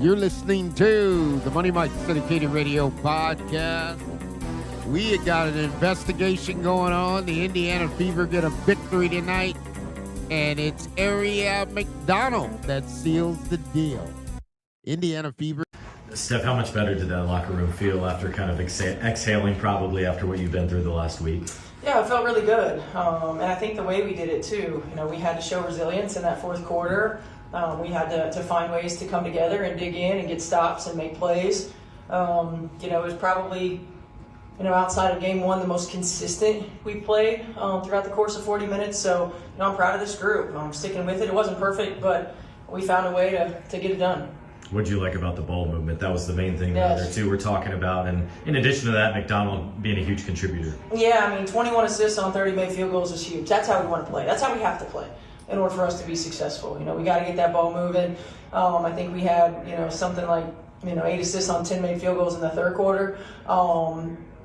You're listening to the Money Mike Syndicated Radio podcast. We got an investigation going on. The Indiana Fever get a victory tonight, and it's Aliyah McDonald that seals the deal. Indiana Fever. Steph, how much better did that locker room feel after kind of exhaling probably after what you've been through the last week? Yeah, it felt really good. And I think the way we did it too, we had to show resilience in that fourth quarter. We had to find ways to come together and dig in and get stops and make plays. It was probably, outside of game one, the most consistent we played throughout the course of 40 minutes. So, I'm proud of this group. I'm sticking with it. It wasn't perfect, but we found a way to get it done. What did you like about the ball movement? That was the main thing Yes. the other two were talking about. And in addition to that, McDonald being a huge contributor. Yeah, 21 assists on 30 made field goals is huge. That's how we want to play. That's how we have to play in order for us to be successful. We got to get that ball moving. I think we had, something like, 8 assists on 10 made field goals in the third quarter.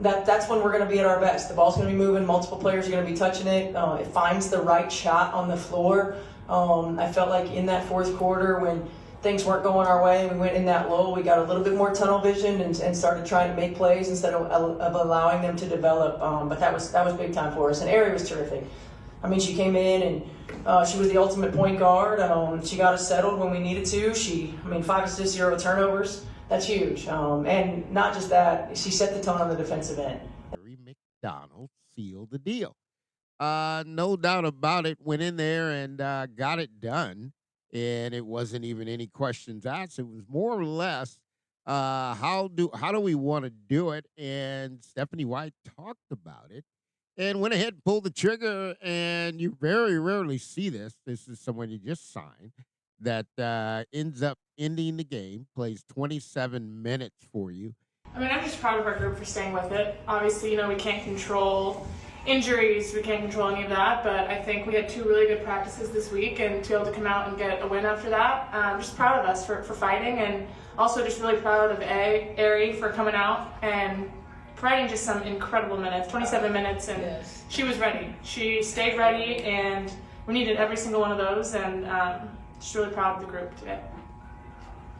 That's when we're going to be at our best. The ball's going to be moving. Multiple players are going to be touching it. It finds the right shot on the floor. I felt like in that fourth quarter when things weren't going our way and we went in that lull, we got a little bit more tunnel vision and started trying to make plays instead of allowing them to develop. But that was big time for us. And Ari was terrific. She came in and she was the ultimate point guard. She got us settled when we needed to. 5 assists, 0 turnovers. That's huge. And not just that, she set the tone on the defensive end. McDonald sealed the deal. No doubt about it. Went in there and got it done. And it wasn't even any questions asked. It was more or less, how do we want to do it? And Stephanie White talked about it and went ahead and pulled the trigger. And you very rarely see this. This is someone you just signed that ends up ending the game, plays 27 minutes for you. I'm just proud of our group for staying with it. Obviously, we can't control injuries, we can't control any of that, but I think we had 2 really good practices this week, and to be able to come out and get a win after that, I'm just proud of us for fighting, and also just really proud of Ari for coming out and providing just some incredible minutes, 27 minutes, and yes. She was ready. She stayed ready, and we needed every single one of those, and just really proud of the group today.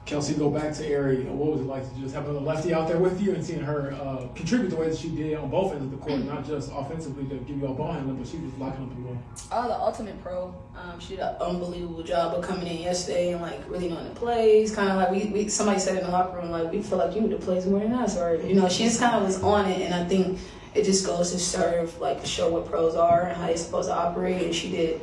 Kelsey, go back to Ari. What was it like to just have a lefty out there with you and seeing her contribute the way that she did on both ends of the court, not just offensively to give you all ball handling, but she was locking up the ball. Oh, the ultimate pro. She did an unbelievable job of coming in yesterday and really knowing the plays. Kind of like we somebody said in the locker room, we feel like you knew the plays more than us, or she just kind of was on it, and I think it just goes to serve to show what pros are and how they're supposed to operate, and she did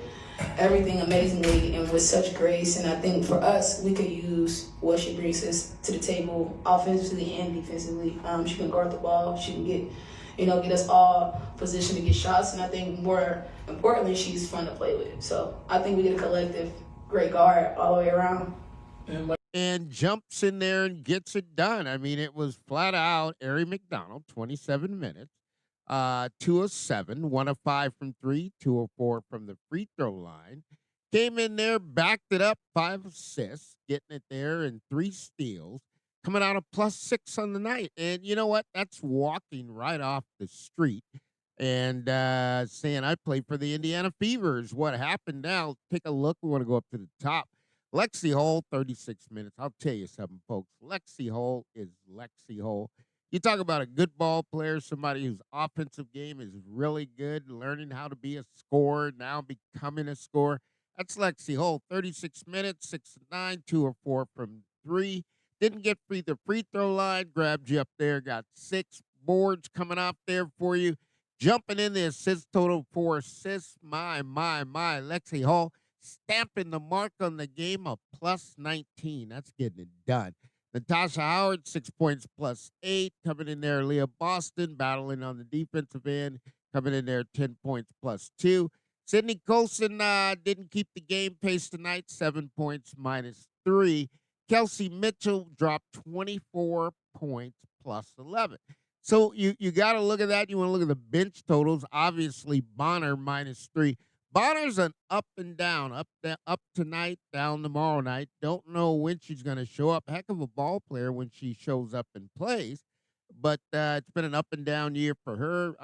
everything amazingly and with such grace. And I think for us, we could use what she brings us to the table offensively and defensively. She can guard the ball. She can get us all positioned to get shots. And I think more importantly, she's fun to play with. So I think we get a collective great guard all the way around. And jumps in there and gets it done. It was flat out Ari McDonald, 27 minutes. 2 of 7, 1 of 5 from 3, 2 of 4 from the free throw line. Came in there, backed it up, 5 assists, getting it there, and 3 steals. Coming out of +6 on the night. And you know what? That's walking right off the street and saying, I play for the Indiana Fever is what happened now. Take a look. We want to go up to the top. Lexie Hull, 36 minutes. I'll tell you something, folks. Lexie Hull is Lexie Hull. You talk about a good ball player, somebody whose offensive game is really good, learning how to be a scorer, now becoming a scorer. That's Lexie Hull, 36 minutes, 6 of 9, 2 of 4 from 3. Didn't get the free throw line, grabbed you up there, got 6 boards coming off there for you. Jumping in the assist total, 4 assists. My. Lexie Hull stamping the mark on the game of +19. That's getting it done. Natasha Howard, 6 points +8. Coming in there, Leah Boston, battling on the defensive end. Coming in there, 10 points +2. Sydney Colson didn't keep the game pace tonight, 7 points -3. Kelsey Mitchell dropped 24 points +11. So you got to look at that. You want to look at the bench totals. Obviously, Bonner -3. Bonner's an up and down, up tonight, down tomorrow night. Don't know when she's going to show up. Heck of a ball player when she shows up and plays. But it's been an up and down year for her.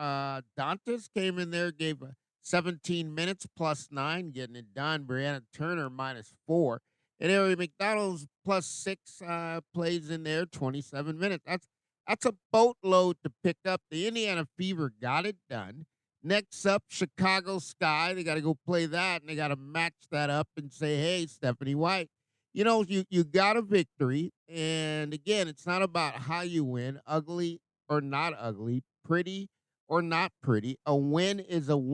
Dantas came in there, gave 17 minutes +9, getting it done. Brianna Turner -4. And Ari McDonald's +6 plays in there, 27 minutes. That's a boatload to pick up. The Indiana Fever got it done. Next up, Chicago Sky. They got to go play that, and they got to match that up and say, hey, Stephanie White, you got a victory. And again, it's not about how you win, ugly or not ugly, pretty or not pretty. A win is a win.